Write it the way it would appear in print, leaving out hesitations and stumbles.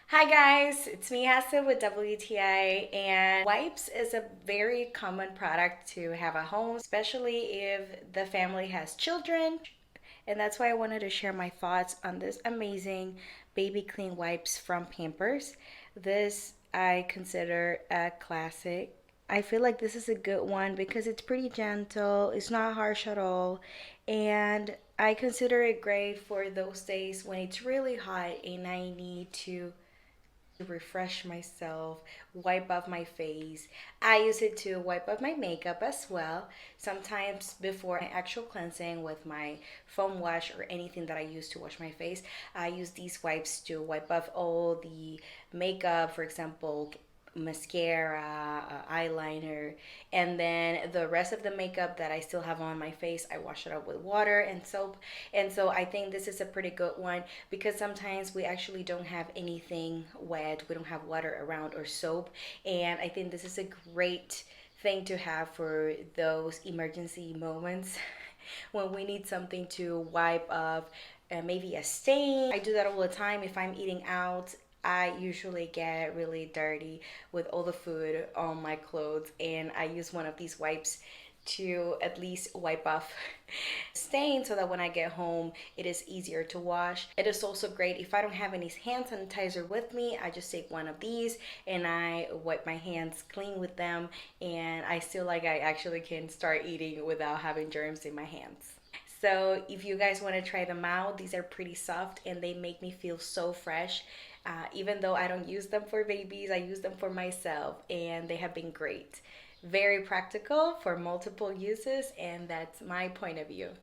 Hi guys, it's me Hassa with WTI, and wipes is a very common product to have at home, especially if the family has children. And that's why I wanted to share my thoughts on this amazing baby clean wipes from Pampers. This I consider a classic. I feel like this is a good one because it's pretty gentle, it's not harsh at all, and I consider it great for those days when it's really hot and I need to refresh myself, wipe off my face. I use it to wipe off my makeup as well. Sometimes before my actual cleansing with my foam wash or anything that I use to wash my face, I use these wipes to wipe off all the makeup, for example, mascara, eyeliner, and then the rest of the makeup that I still have on my face, I wash it up with water and soap. And so I think this is a pretty good one because sometimes we actually don't have anything wet, we don't have water around or soap, and I think this is a great thing to have for those emergency moments when we need something to wipe off maybe a stain. I do that all the time if I'm eating out. I usually get really dirty with all the food on my clothes, and I use one of these wipes to at least wipe off stain so that when I get home it is easier to wash. It is also great if I don't have any hand sanitizer with me, I just take one of these and I wipe my hands clean with them, and I feel like I actually can start eating without having germs in my hands. So if you guys want to try them out, these are pretty soft and they make me feel so fresh. Even though I don't use them for babies, I use them for myself and they have been great. Very practical for multiple uses, and that's my point of view.